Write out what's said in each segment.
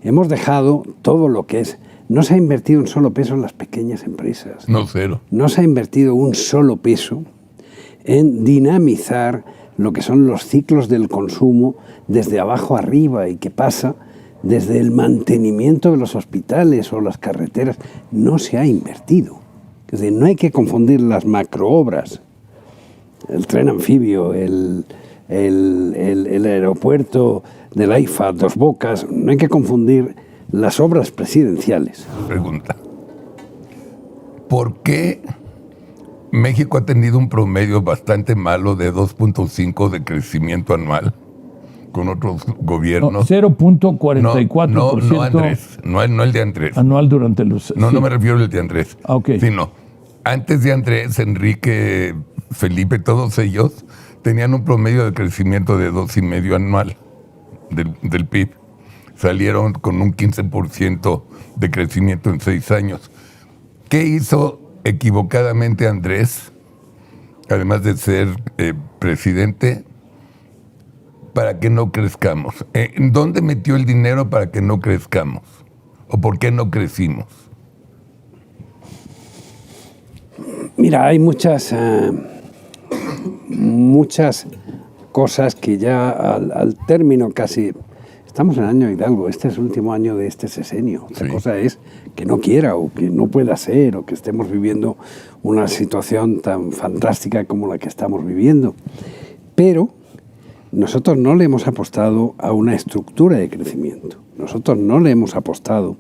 Hemos dejado todo lo que es... No se ha invertido un solo peso en las pequeñas empresas. No, cero. No se ha invertido un solo peso en dinamizar lo que son los ciclos del consumo desde abajo arriba y que pasa desde el mantenimiento de los hospitales o las carreteras. No se ha invertido. Es decir, no hay que confundir las macroobras, el tren anfibio, el aeropuerto del AIFA, Dos Bocas, no hay que confundir las obras presidenciales. Pregunta. ¿Por qué México ha tenido un promedio bastante malo de 2.5 de crecimiento anual con otros gobiernos? No, 0.44%. No, Andrés, no el de Andrés. Anual durante los... No, no me refiero al de Andrés. Okay. Sino, antes de Andrés, Enrique, Felipe, todos ellos tenían un promedio de crecimiento de 2,5 anual del PIB. Salieron con un 15% de crecimiento en 6 años. ¿Qué hizo equivocadamente Andrés, además de ser presidente, para que no crezcamos? ¿Dónde metió el dinero para que no crezcamos? ¿O por qué no crecimos? Mira, hay muchas cosas que ya al término casi... Estamos en el año Hidalgo, este es el último año de este sexenio. Otra cosa es que no quiera o que no pueda ser o que estemos viviendo una situación tan fantástica como la que estamos viviendo. Pero nosotros no le hemos apostado a una estructura de crecimiento. Nosotros no le hemos apostado.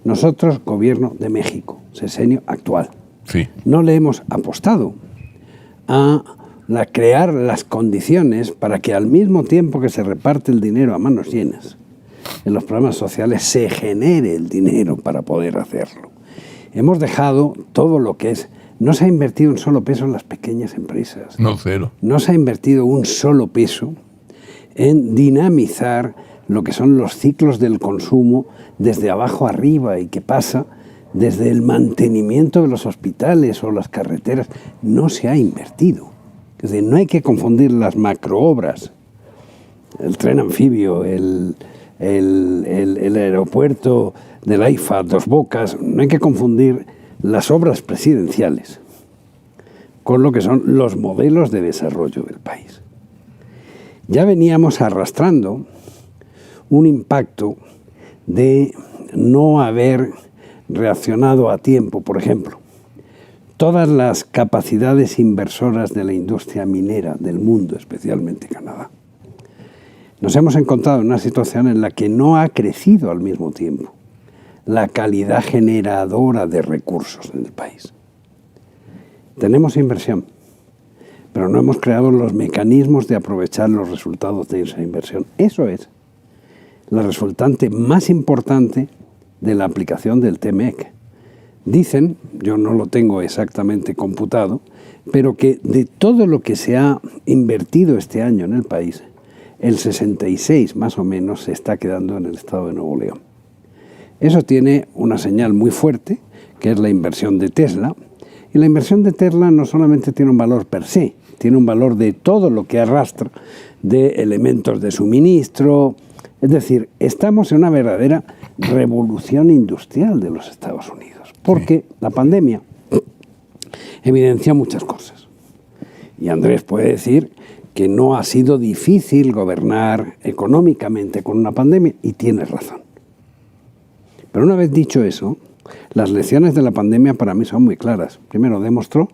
Nosotros, Gobierno de México, sexenio actual, no le hemos apostado a crear las condiciones para que al mismo tiempo que se reparte el dinero a manos llenas en los programas sociales se genere el dinero para poder hacerlo. Hemos dejado todo lo que es... No se ha invertido un solo peso en las pequeñas empresas. No, cero. No se ha invertido un solo peso en dinamizar lo que son los ciclos del consumo desde abajo arriba y que pasa desde el mantenimiento de los hospitales o las carreteras. No se ha invertido. Es decir, no hay que confundir las macroobras, el tren anfibio, el aeropuerto del AIFA, Dos Bocas, no hay que confundir las obras presidenciales con lo que son los modelos de desarrollo del país. Ya veníamos arrastrando un impacto de no haber reaccionado a tiempo, por ejemplo. Todas las capacidades inversoras de la industria minera del mundo, especialmente Canadá, nos hemos encontrado en una situación en la que no ha crecido al mismo tiempo la calidad generadora de recursos en el país. Tenemos inversión, pero no hemos creado los mecanismos de aprovechar los resultados de esa inversión. Eso es la resultante más importante de la aplicación del TMEC. Dicen, yo no lo tengo exactamente computado, pero que de todo lo que se ha invertido este año en el país, el 66 más o menos se está quedando en el estado de Nuevo León. Eso tiene una señal muy fuerte, que es la inversión de Tesla, y la inversión de Tesla no solamente tiene un valor per se, tiene un valor de todo lo que arrastra de elementos de suministro. Es decir, estamos en una verdadera revolución industrial de los Estados Unidos, porque la pandemia evidencia muchas cosas. Y Andrés puede decir que no ha sido difícil gobernar económicamente con una pandemia, y tiene razón. Pero una vez dicho eso, las lecciones de la pandemia para mí son muy claras. Primero, demostró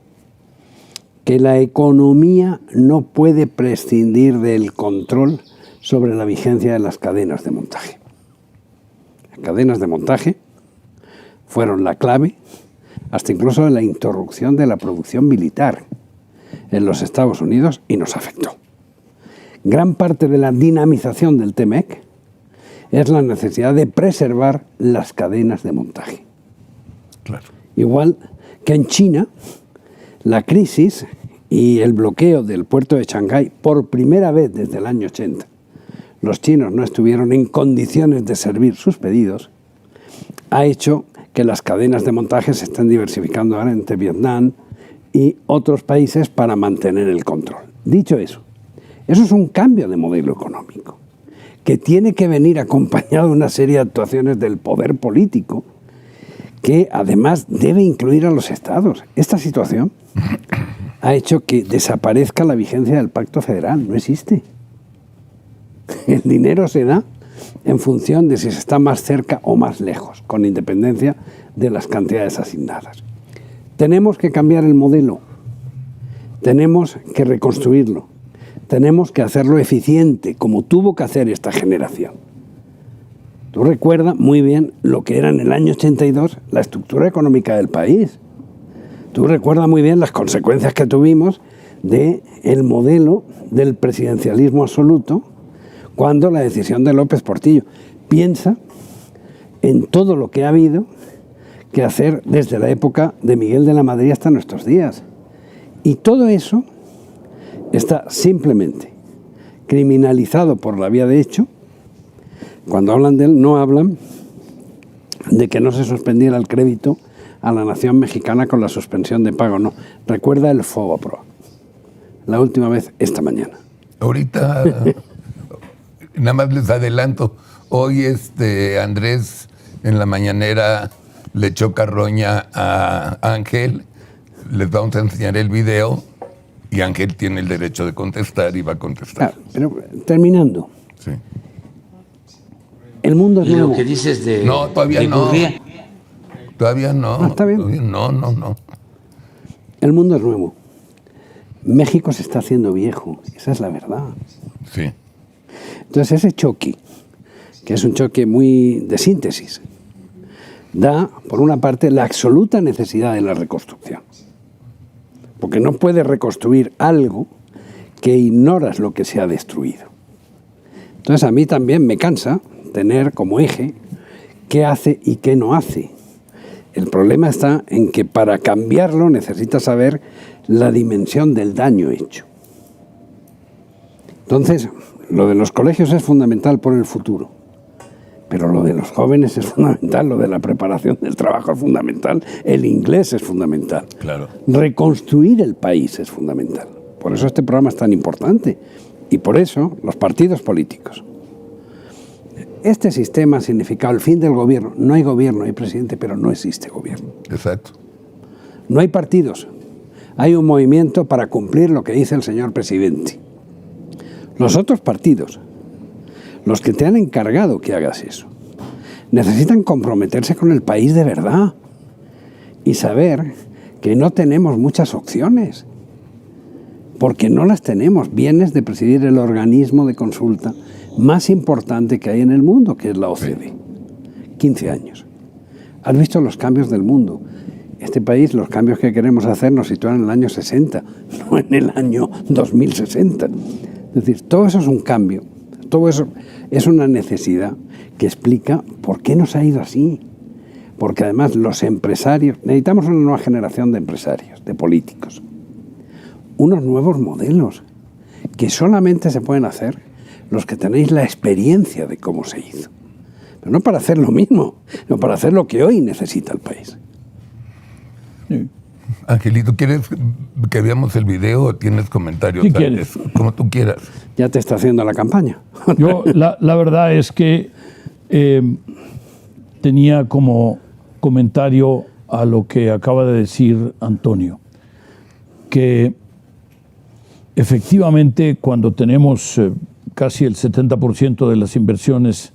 que la economía no puede prescindir del control sobre la vigencia de las cadenas de montaje. Las cadenas de montaje fueron la clave hasta incluso de la interrupción de la producción militar en los Estados Unidos, y nos afectó. Gran parte de la dinamización del TMEC es la necesidad de preservar las cadenas de montaje. Claro. Igual que en China, la crisis y el bloqueo del puerto de Shanghái, por primera vez desde el año 80, los chinos no estuvieron en condiciones de servir sus pedidos, ha hecho que las cadenas de montaje se estén diversificando ahora entre Vietnam y otros países para mantener el control. Dicho eso, eso es un cambio de modelo económico que tiene que venir acompañado de una serie de actuaciones del poder político, que además debe incluir a los estados. Esta situación ha hecho que desaparezca la vigencia del Pacto Federal, no existe. El dinero se da en función de si se está más cerca o más lejos, con independencia de las cantidades asignadas. Tenemos que cambiar el modelo, tenemos que reconstruirlo, tenemos que hacerlo eficiente, como tuvo que hacer esta generación. Tú recuerdas muy bien lo que era en el año 82 la estructura económica del país. Tú recuerdas muy bien las consecuencias que tuvimos del modelo del presidencialismo absoluto cuando la decisión de López Portillo. Piensa en todo lo que ha habido que hacer desde la época de Miguel de la Madrid hasta nuestros días. Y todo eso está simplemente criminalizado por la vía de hecho. Cuando hablan de él, no hablan de que no se suspendiera el crédito a la nación mexicana con la suspensión de pago, no. Recuerda el Fogopro, la última vez esta mañana. Ahorita, nada más les adelanto, hoy Andrés en la mañanera le echó carroña a Ángel, les vamos a enseñar el video y Ángel tiene el derecho de contestar y va a contestar. Claro, pero terminando. Sí. El mundo es nuevo. Lo que dices de... No, todavía de no. Gurría. Todavía no. Ah, está bien. Todavía no. El mundo es nuevo. México se está haciendo viejo, esa es la verdad. Sí. Entonces ese choque, que es un choque muy de síntesis, da, por una parte, la absoluta necesidad de la reconstrucción. Porque no puedes reconstruir algo que ignoras lo que se ha destruido. Entonces a mí también me cansa tener como eje qué hace y qué no hace. El problema está en que para cambiarlo necesitas saber la dimensión del daño hecho. Entonces, lo de los colegios es fundamental por el futuro, pero lo de los jóvenes es fundamental, lo de la preparación del trabajo es fundamental, el inglés es fundamental. Claro. Reconstruir el país es fundamental. Por eso este programa es tan importante y por eso los partidos políticos. Este sistema ha significado el fin del gobierno. No hay gobierno, hay presidente, pero no existe gobierno. Exacto. No hay partidos. Hay un movimiento para cumplir lo que dice el señor presidente. Los otros partidos, los que te han encargado que hagas eso, necesitan comprometerse con el país de verdad y saber que no tenemos muchas opciones, porque no las tenemos. Vienes de presidir el organismo de consulta más importante que hay en el mundo, que es la OCDE. 15 años. Has visto los cambios del mundo. Este país, los cambios que queremos hacer nos sitúan en el año 60, no en el año 2060. Es decir, todo eso es un cambio, todo eso es una necesidad que explica por qué nos ha ido así. Porque además los empresarios, necesitamos una nueva generación de empresarios, de políticos, unos nuevos modelos que solamente se pueden hacer los que tenéis la experiencia de cómo se hizo. Pero no para hacer lo mismo, sino para hacer lo que hoy necesita el país. Sí. Angelito, ¿quieres que veamos el video o tienes comentarios? Si quieres. Como tú quieras. Ya te está haciendo la campaña. Yo, la verdad es que tenía como comentario a lo que acaba de decir Antonio, que efectivamente cuando tenemos casi el 70% de las inversiones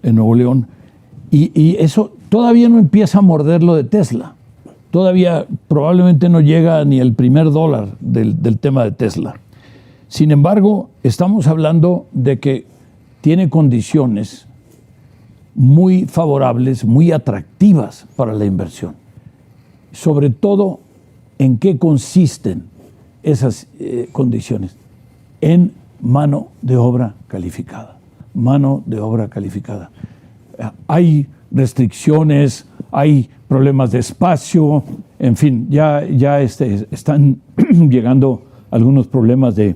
en Nuevo León, y eso todavía no empieza a morder lo de Tesla. Todavía probablemente no llega ni el primer dólar del tema de Tesla. Sin embargo, estamos hablando de que tiene condiciones muy favorables, muy atractivas para la inversión. Sobre todo, ¿en qué consisten esas condiciones? En mano de obra calificada. Mano de obra calificada. Hay restricciones, hay problemas de espacio, en fin, ya están llegando algunos problemas de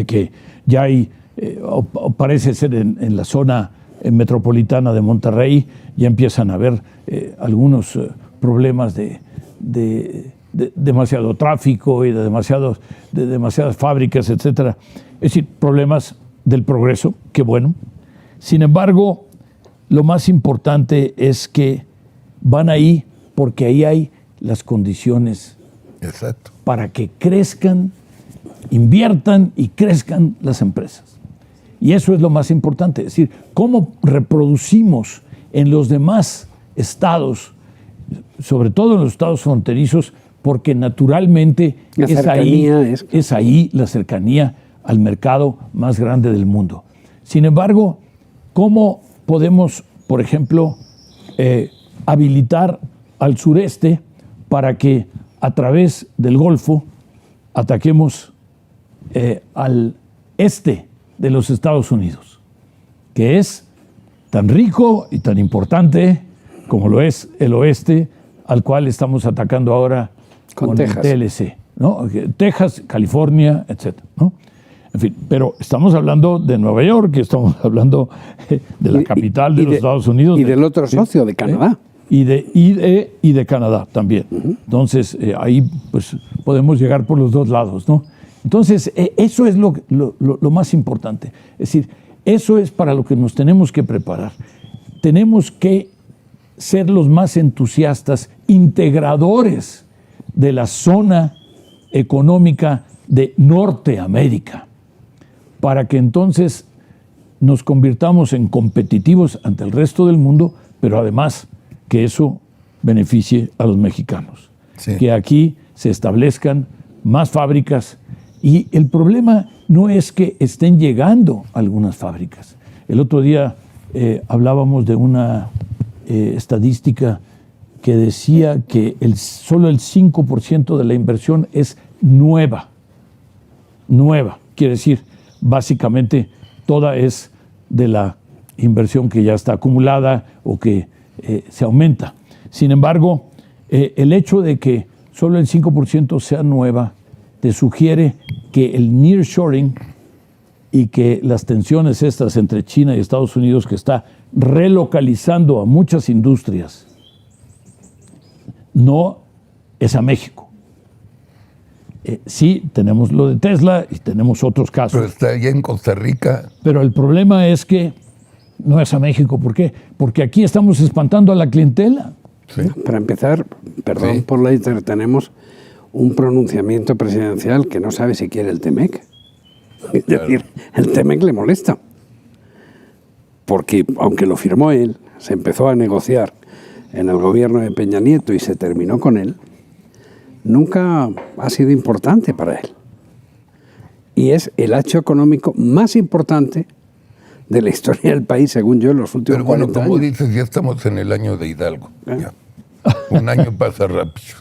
que ya hay, o parece ser en la zona metropolitana de Monterrey, ya empiezan a haber algunos problemas de demasiado tráfico y de demasiadas fábricas, etcétera. Es decir, problemas del progreso, qué bueno. Sin embargo, lo más importante es que van ahí porque ahí hay las condiciones Exacto. para que crezcan, inviertan y crezcan las empresas. Y eso es lo más importante, es decir, cómo reproducimos en los demás estados, sobre todo en los estados fronterizos, porque naturalmente es ahí la cercanía al mercado más grande del mundo. Sin embargo, ¿cómo podemos, por ejemplo, habilitar al sureste para que a través del Golfo ataquemos al este de los Estados Unidos, que es tan rico y tan importante como lo es el oeste, al cual estamos atacando ahora con Texas. el TLC, ¿no? Texas, California, etcétera, ¿no? En fin, pero estamos hablando de Nueva York, estamos hablando de la capital de los Estados Unidos. Y del otro socio, de Canadá. Y de Canadá también. Entonces, ahí pues podemos llegar por los dos lados, ¿no? Entonces, eso es lo más importante. Es decir, eso es para lo que nos tenemos que preparar. Tenemos que ser los más entusiastas, integradores de la zona económica de Norteamérica, para que entonces nos convirtamos en competitivos ante el resto del mundo, pero además que eso beneficie a los mexicanos. Sí. Que aquí se establezcan más fábricas. Y el problema no es que estén llegando algunas fábricas. El otro día hablábamos de una estadística que decía que solo el 5% de la inversión es nueva. Nueva. Quiere decir, básicamente, toda es de la inversión que ya está acumulada o que se aumenta. Sin embargo, el hecho de que solo el 5% sea nueva te sugiere que el nearshoring y que las tensiones estas entre China y Estados Unidos, que está relocalizando a muchas industrias, no es a México. Sí, tenemos lo de Tesla y tenemos otros casos. Pero está allá en Costa Rica. Pero el problema es que no es a México. ¿Por qué? Porque aquí estamos espantando a la clientela. Sí. Para empezar, perdón Sí. por la tenemos un pronunciamiento presidencial que no sabe si quiere el TEMEC. Es decir, el TEMEC le molesta. Porque aunque lo firmó él, se empezó a negociar en el gobierno de Peña Nieto y se terminó con él, nunca ha sido importante para él. Y es el hecho económico más importante de la historia del país, según yo, en los últimos Pero bueno, 40 como años. dices, ya estamos en el año de Hidalgo. Ya. Un año pasa rápido.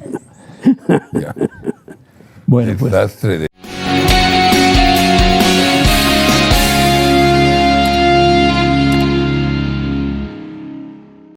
Ya. Bueno, pues Desastre